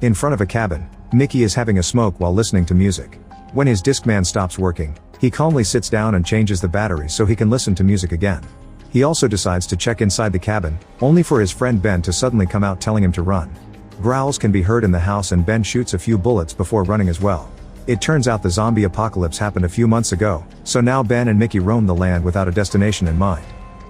In front of a cabin, Mickey is having a smoke while listening to music. When his Discman stops working, he calmly sits down and changes the batteries so he can listen to music again. He also decides to check inside the cabin, only for his friend Ben to suddenly come out telling him to run. Growls can be heard in the house and Ben shoots a few bullets before running as well. It turns out the zombie apocalypse happened a few months ago, so now Ben and Mickey roam the land without a destination in mind.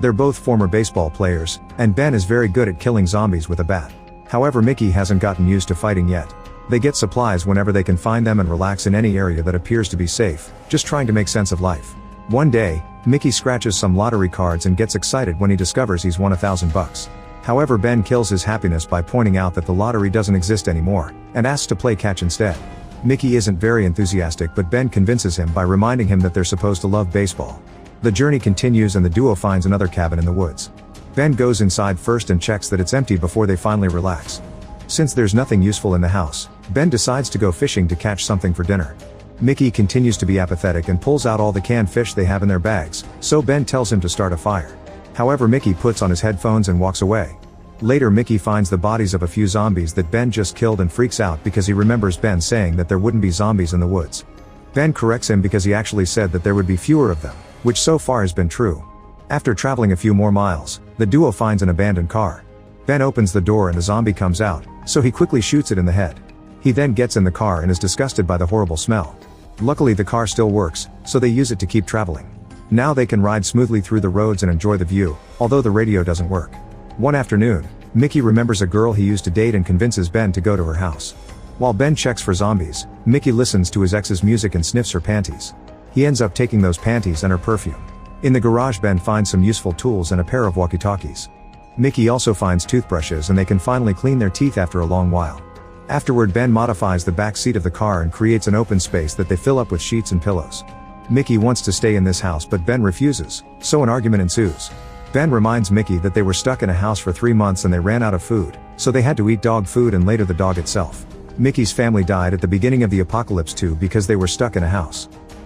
They're both former baseball players, and Ben is very good at killing zombies with a bat. However, Mickey hasn't gotten used to fighting yet. They get supplies whenever they can find them and relax in any area that appears to be safe, just trying to make sense of life. One day, Mickey scratches some lottery cards and gets excited when he discovers he's won $1,000. However, Ben kills his happiness by pointing out that the lottery doesn't exist anymore, and asks to play catch instead. Mickey isn't very enthusiastic, but Ben convinces him by reminding him that they're supposed to love baseball. The journey continues and the duo finds another cabin in the woods. Ben goes inside first and checks that it's empty before they finally relax. Since there's nothing useful in the house, Ben decides to go fishing to catch something for dinner. Mickey continues to be apathetic and pulls out all the canned fish they have in their bags, so Ben tells him to start a fire. However, Mickey puts on his headphones and walks away. Later, Mickey finds the bodies of a few zombies that Ben just killed and freaks out because he remembers Ben saying that there wouldn't be zombies in the woods. Ben corrects him because he actually said that there would be fewer of them, which so far has been true. After traveling a few more miles, the duo finds an abandoned car. Ben opens the door and a zombie comes out, so he quickly shoots it in the head. He then gets in the car and is disgusted by the horrible smell. Luckily, the car still works, so they use it to keep traveling. Now they can ride smoothly through the roads and enjoy the view, although the radio doesn't work. One afternoon, Mickey remembers a girl he used to date and convinces Ben to go to her house. While Ben checks for zombies, Mickey listens to his ex's music and sniffs her panties. He ends up taking those panties and her perfume. In the garage, Ben finds some useful tools and a pair of walkie-talkies. Mickey also finds toothbrushes and they can finally clean their teeth after a long while. Afterward, Ben modifies the back seat of the car and creates an open space that they fill up with sheets and pillows. Mickey wants to stay in this house but Ben refuses, so an argument ensues. Ben reminds Mickey that they were stuck in a house for 3 months and they ran out of food, so they had to eat dog food and later the dog itself. Mickey's family died at the beginning of the apocalypse too because they were stuck in a house.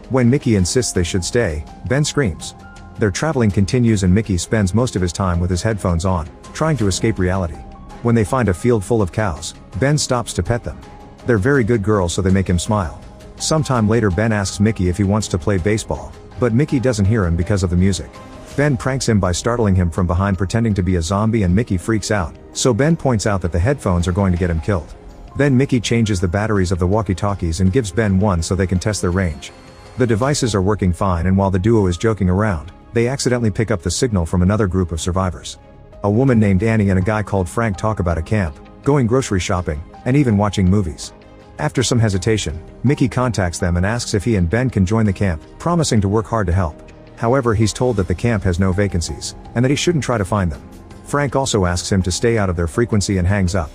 When Mickey insists they should stay, Ben screams. Their traveling continues and Mickey spends most of his time with his headphones on, trying to escape reality. When they find a field full of cows, Ben stops to pet them. They're very good girls, so they make him smile. Sometime later, Ben asks Mickey if he wants to play baseball, but Mickey doesn't hear him because of the music. Ben pranks him by startling him from behind pretending to be a zombie and Mickey freaks out, so Ben points out that the headphones are going to get him killed. Then Mickey changes the batteries of the walkie-talkies and gives Ben one so they can test their range. The devices are working fine and while the duo is joking around, they accidentally pick up the signal from another group of survivors. A woman named Annie and a guy called Frank talk about a camp, going grocery shopping, and even watching movies. After some hesitation, Mickey contacts them and asks if he and Ben can join the camp, promising to work hard to help. However, he's told that the camp has no vacancies, and that he shouldn't try to find them. Frank also asks him to stay out of their frequency and hangs up.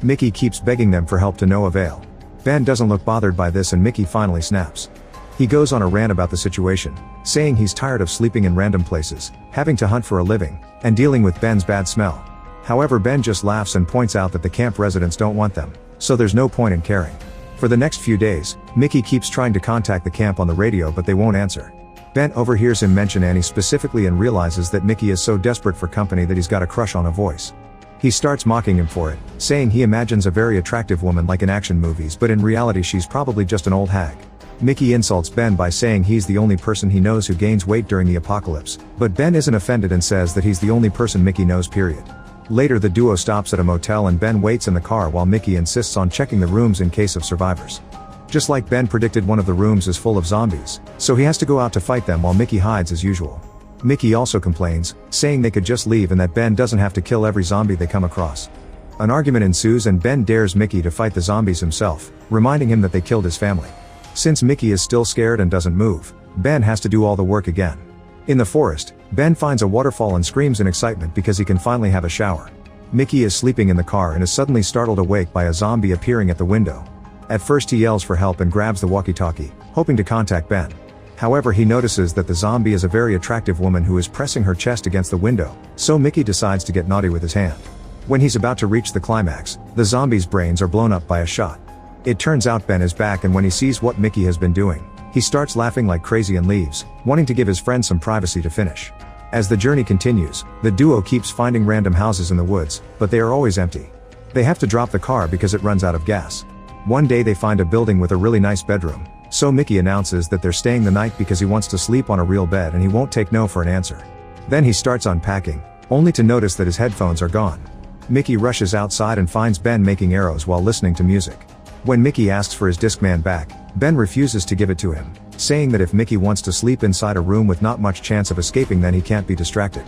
Mickey keeps begging them for help to no avail. Ben doesn't look bothered by this and Mickey finally snaps. He goes on a rant about the situation, saying he's tired of sleeping in random places, having to hunt for a living, and dealing with Ben's bad smell. However, Ben just laughs and points out that the camp residents don't want them, so there's no point in caring. For the next few days, Mickey keeps trying to contact the camp on the radio but they won't answer. Ben overhears him mention Annie specifically and realizes that Mickey is so desperate for company that he's got a crush on a voice. He starts mocking him for it, saying he imagines a very attractive woman like in action movies but in reality she's probably just an old hag. Mickey insults Ben by saying he's the only person he knows who gains weight during the apocalypse, but Ben isn't offended and says that he's the only person Mickey knows, period. Later, the duo stops at a motel and Ben waits in the car while Mickey insists on checking the rooms in case of survivors. Just like Ben predicted, one of the rooms is full of zombies, so he has to go out to fight them while Mickey hides as usual. Mickey also complains, saying they could just leave and that Ben doesn't have to kill every zombie they come across. An argument ensues and Ben dares Mickey to fight the zombies himself, reminding him that they killed his family. Since Mickey is still scared and doesn't move, Ben has to do all the work again. In the forest, Ben finds a waterfall and screams in excitement because he can finally have a shower. Mickey is sleeping in the car and is suddenly startled awake by a zombie appearing at the window. At first he yells for help and grabs the walkie-talkie, hoping to contact Ben. However, he notices that the zombie is a very attractive woman who is pressing her chest against the window, so Mickey decides to get naughty with his hand. When he's about to reach the climax, the zombie's brains are blown up by a shot. It turns out Ben is back and when he sees what Mickey has been doing, he starts laughing like crazy and leaves, wanting to give his friend some privacy to finish. As the journey continues, the duo keeps finding random houses in the woods, but they are always empty. They have to drop the car because it runs out of gas. One day they find a building with a really nice bedroom, so Mickey announces that they're staying the night because he wants to sleep on a real bed and he won't take no for an answer. Then he starts unpacking, only to notice that his headphones are gone. Mickey rushes outside and finds Ben making arrows while listening to music. When Mickey asks for his Discman back, Ben refuses to give it to him, saying that if Mickey wants to sleep inside a room with not much chance of escaping, then he can't be distracted.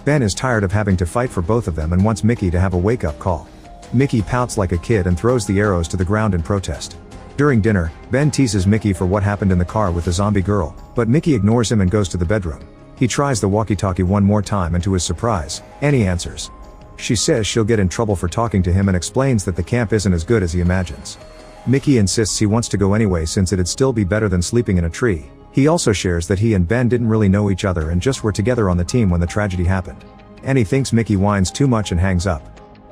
Ben is tired of having to fight for both of them and wants Mickey to have a wake-up call. Mickey pouts like a kid and throws the arrows to the ground in protest. During dinner, Ben teases Mickey for what happened in the car with the zombie girl, but Mickey ignores him and goes to the bedroom. He tries the walkie-talkie one more time and to his surprise, Annie answers. She says she'll get in trouble for talking to him and explains that the camp isn't as good as he imagines. Mickey insists he wants to go anyway since it'd still be better than sleeping in a tree. He also shares that he and Ben didn't really know each other and just were together on the team when the tragedy happened. Annie thinks Mickey whines too much and hangs up.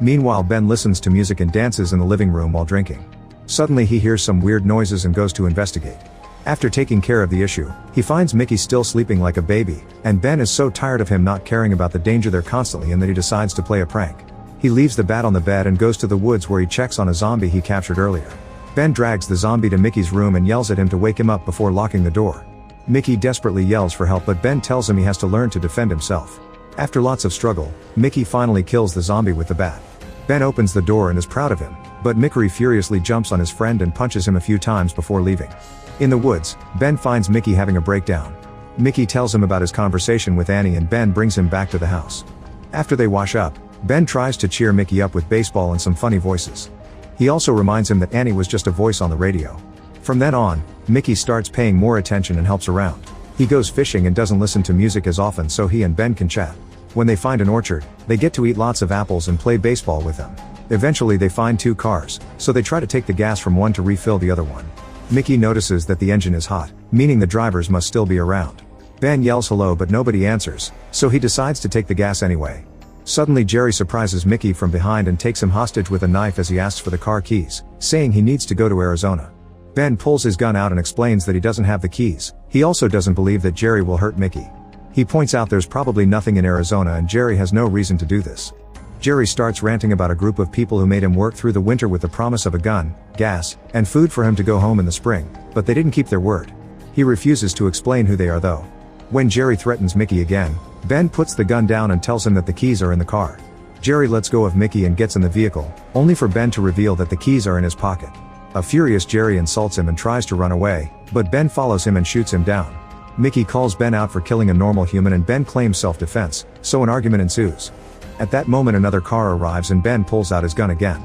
Meanwhile, Ben listens to music and dances in the living room while drinking. Suddenly he hears some weird noises and goes to investigate. After taking care of the issue, he finds Mickey still sleeping like a baby, and Ben is so tired of him not caring about the danger they're constantly in that he decides to play a prank. He leaves the bat on the bed and goes to the woods where he checks on a zombie he captured earlier. Ben drags the zombie to Mickey's room and yells at him to wake him up before locking the door. Mickey desperately yells for help, but Ben tells him he has to learn to defend himself. After lots of struggle, Mickey finally kills the zombie with the bat. Ben opens the door and is proud of him, but Mickey furiously jumps on his friend and punches him a few times before leaving. In the woods, Ben finds Mickey having a breakdown. Mickey tells him about his conversation with Annie and Ben brings him back to the house. After they wash up, Ben tries to cheer Mickey up with baseball and some funny voices. He also reminds him that Annie was just a voice on the radio. From then on, Mickey starts paying more attention and helps around. He goes fishing and doesn't listen to music as often so he and Ben can chat. When they find an orchard, they get to eat lots of apples and play baseball with them. Eventually they find two cars, so they try to take the gas from one to refill the other one. Mickey notices that the engine is hot, meaning the drivers must still be around. Ben yells hello but nobody answers, so he decides to take the gas anyway. Suddenly Jerry surprises Mickey from behind and takes him hostage with a knife as he asks for the car keys, saying he needs to go to Arizona. Ben pulls his gun out and explains that he doesn't have the keys. He also doesn't believe that Jerry will hurt Mickey. He points out there's probably nothing in Arizona and Jerry has no reason to do this. Jerry starts ranting about a group of people who made him work through the winter with the promise of a gun, gas, and food for him to go home in the spring, but they didn't keep their word. He refuses to explain who they are though. When Jerry threatens Mickey again, Ben puts the gun down and tells him that the keys are in the car. Jerry lets go of Mickey and gets in the vehicle, only for Ben to reveal that the keys are in his pocket. A furious Jerry insults him and tries to run away, but Ben follows him and shoots him down. Mickey calls Ben out for killing a normal human and Ben claims self-defense, so an argument ensues. At that moment another car arrives and Ben pulls out his gun again.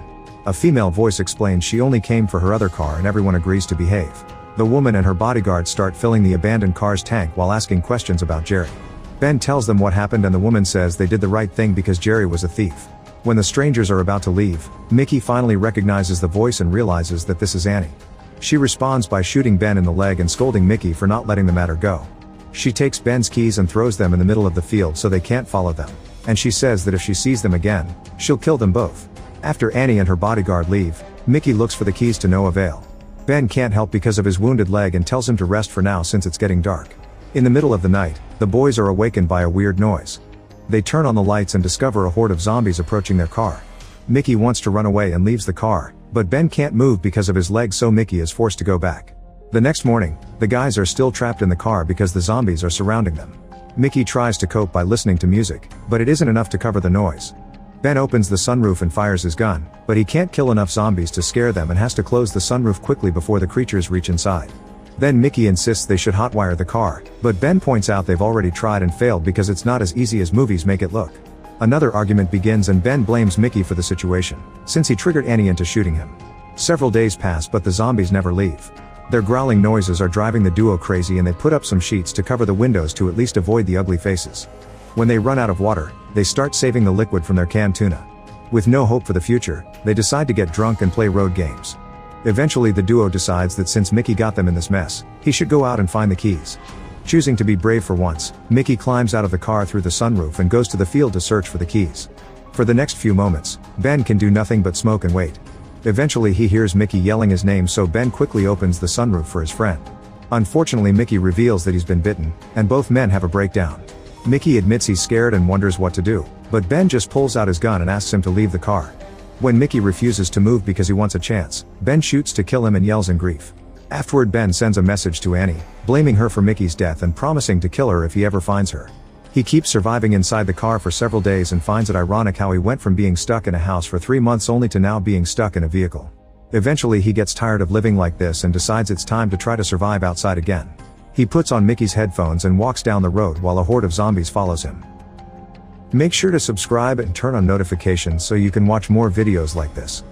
A female voice explains she only came for her other car and everyone agrees to behave. The woman and her bodyguards start filling the abandoned car's tank while asking questions about Jerry. Ben tells them what happened and the woman says they did the right thing because Jerry was a thief. When the strangers are about to leave, Mickey finally recognizes the voice and realizes that this is Annie. She responds by shooting Ben in the leg and scolding Mickey for not letting the matter go. She takes Ben's keys and throws them in the middle of the field so they can't follow them, and she says that if she sees them again, she'll kill them both. After Annie and her bodyguard leave, Mickey looks for the keys to no avail. Ben can't help because of his wounded leg and tells him to rest for now since it's getting dark. In the middle of the night, the boys are awakened by a weird noise. They turn on the lights and discover a horde of zombies approaching their car. Mickey wants to run away and leaves the car, but Ben can't move because of his leg so Mickey is forced to go back. The next morning, the guys are still trapped in the car because the zombies are surrounding them. Mickey tries to cope by listening to music, but it isn't enough to cover the noise. Ben opens the sunroof and fires his gun, but he can't kill enough zombies to scare them and has to close the sunroof quickly before the creatures reach inside. Then Mickey insists they should hotwire the car, but Ben points out they've already tried and failed because it's not as easy as movies make it look. Another argument begins and Ben blames Mickey for the situation, since he triggered Annie into shooting him. Several days pass but the zombies never leave. Their growling noises are driving the duo crazy and they put up some sheets to cover the windows to at least avoid the ugly faces. When they run out of water, they start saving the liquid from their canned tuna. With no hope for the future, they decide to get drunk and play road games. Eventually the duo decides that since Mickey got them in this mess, he should go out and find the keys. Choosing to be brave for once, Mickey climbs out of the car through the sunroof and goes to the field to search for the keys. For the next few moments, Ben can do nothing but smoke and wait. Eventually he hears Mickey yelling his name so Ben quickly opens the sunroof for his friend. Unfortunately Mickey reveals that he's been bitten, and both men have a breakdown. Mickey admits he's scared and wonders what to do, but Ben just pulls out his gun and asks him to leave the car. When Mickey refuses to move because he wants a chance, Ben shoots to kill him and yells in grief. Afterward, Ben sends a message to Annie, blaming her for Mickey's death and promising to kill her if he ever finds her. He keeps surviving inside the car for several days and finds it ironic how he went from being stuck in a house for 3 months only to now being stuck in a vehicle. Eventually he gets tired of living like this and decides it's time to try to survive outside again. He puts on Mickey's headphones and walks down the road while a horde of zombies follows him. Make sure to subscribe and turn on notifications so you can watch more videos like this.